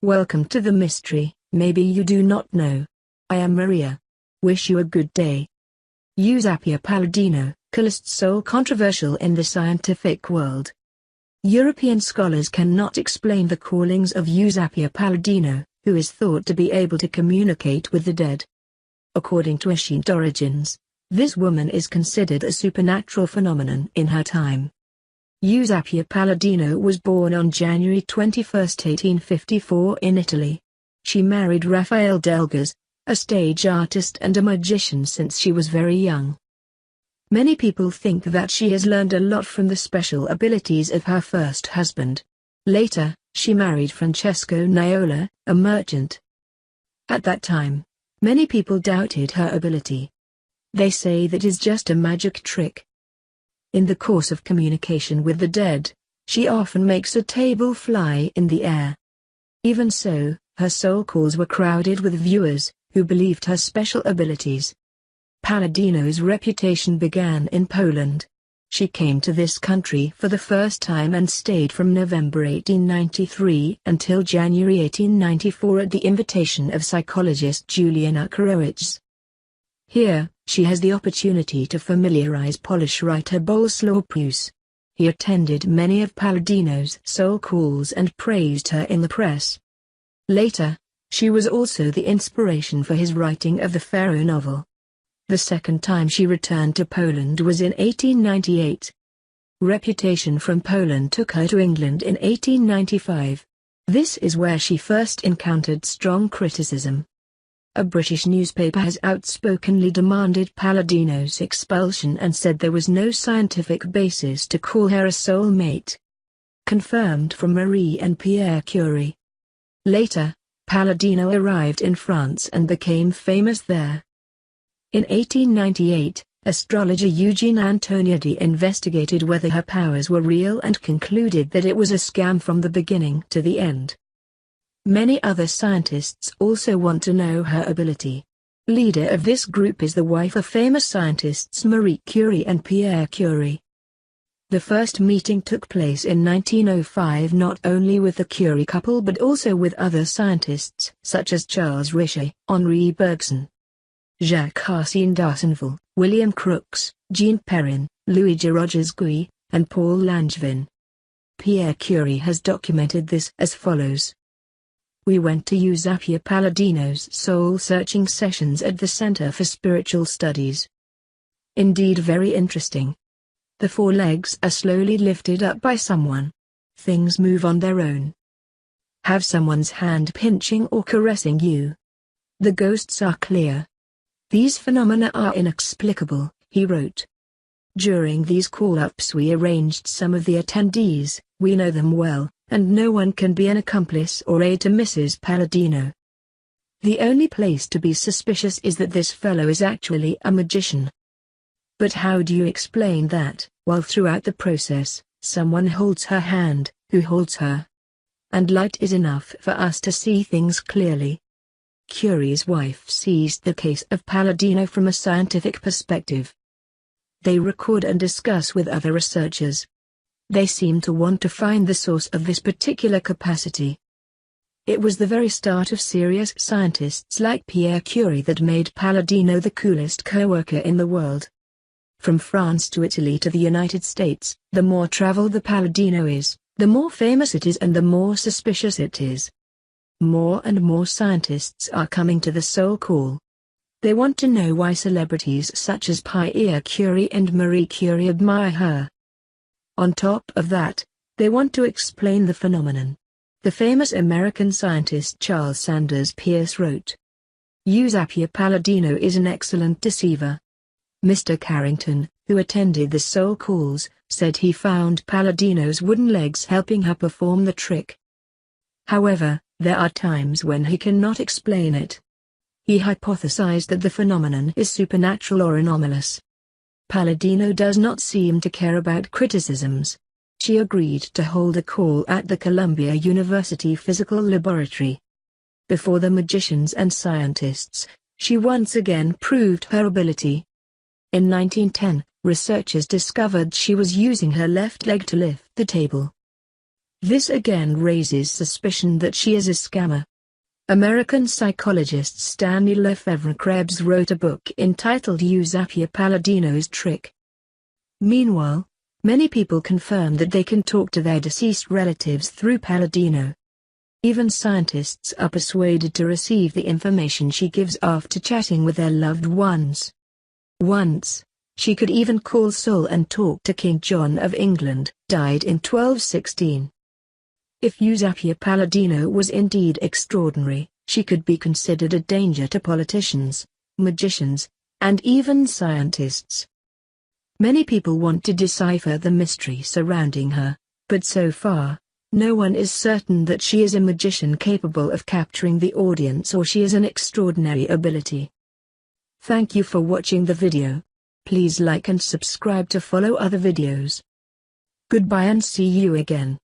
Welcome to the mystery. Maybe you do not know. I am Maria. Wish you a good day. Eusapia Palladino, Callist's soul controversial in the scientific world. European scholars cannot explain the callings of Eusapia Palladino, who is thought to be able to communicate with the dead. According to ancient origins, this woman is considered a supernatural phenomenon in her time. Eusapia Palladino was born on January 21, 1854 in Italy. She married Raphael Delgas, a stage artist and a magician since she was very young. Many people think that she has learned a lot from the special abilities of her first husband. Later, she married Francesco Niola, a merchant. At that time, many people doubted her ability. They say that is just a magic trick. In the course of communication with the dead, she often makes a table fly in the air. Even so, her soul calls were crowded with viewers, who believed her special abilities. Palladino's reputation began in Poland. She came to this country for the first time and stayed from November 1893 until January 1894 at the invitation of psychologist Julian Akerowicz. Here, she has the opportunity to familiarize Polish writer Bolesław Prus. He attended many of Palladino's soul calls and praised her in the press. Later, she was also the inspiration for his writing of the Pharaoh novel. The second time she returned to Poland was in 1898. Reputation from Poland took her to England in 1895. This is where she first encountered strong criticism. A British newspaper has outspokenly demanded Palladino's expulsion and said there was no scientific basis to call her a soulmate. Confirmed from Marie and Pierre Curie. Later, Palladino arrived in France and became famous there. In 1898, astrologer Eugene Antoniadi investigated whether her powers were real and concluded that it was a scam from the beginning to the end. Many other scientists also want to know her ability. Leader of this group is the wife of famous scientists Marie Curie and Pierre Curie. The first meeting took place in 1905 not only with the Curie couple but also with other scientists such as Charles Richet, Henri Bergson, Jacques-Arsène d'Arsenval, William Crookes, Jean Perrin, Luigi Rogers-Guy, and Paul Langevin. Pierre Curie has documented this as follows. We went to Eusapia Palladino's soul-searching sessions at the Center for Spiritual Studies. Indeed very interesting. The four legs are slowly lifted up by someone. Things move on their own. Have someone's hand pinching or caressing you. The ghosts are clear. These phenomena are inexplicable, he wrote. During these call-ups we arranged some of the attendees, we know them well, and no one can be an accomplice or aid to Mrs. Palladino. The only place to be suspicious is that this fellow is actually a magician. But how do you explain that, while throughout the process, someone holds her hand, who holds her? And light is enough for us to see things clearly. Curie's wife seized the case of Palladino from a scientific perspective. They record and discuss with other researchers. They seem to want to find the source of this particular capacity. It was the very start of serious scientists like Pierre Curie that made Palladino the coolest co-worker in the world. From France to Italy to the United States, the more traveled the Palladino is, the more famous it is and the more suspicious it is. More and more scientists are coming to the soul call. They want to know why celebrities such as Pierre Curie and Marie Curie admire her. On top of that, they want to explain the phenomenon. The famous American scientist Charles Sanders Peirce wrote, Eusapia Palladino is an excellent deceiver. Mr. Carrington, who attended the soul calls, said he found Palladino's wooden legs helping her perform the trick. However, there are times when he cannot explain it. He hypothesized that the phenomenon is supernatural or anomalous. Palladino does not seem to care about criticisms. She agreed to hold a call at the Columbia University Physical Laboratory. Before the magicians and scientists, she once again proved her ability. In 1910, researchers discovered she was using her left leg to lift the table. This again raises suspicion that she is a scammer. American psychologist Stanley Lefevre-Krebs wrote a book entitled Eusapia Palladino's Trick. Meanwhile, many people confirm that they can talk to their deceased relatives through Palladino. Even scientists are persuaded to receive the information she gives after chatting with their loved ones. Once, she could even call Sol and talk to King John of England, died in 1216. If Eusapia Palladino was indeed extraordinary, she could be considered a danger to politicians, magicians, and even scientists. Many people want to decipher the mystery surrounding her, but so far, no one is certain that she is a magician capable of capturing the audience or she is an extraordinary ability. Thank you for watching the video. Please like and subscribe to follow other videos. Goodbye and see you again.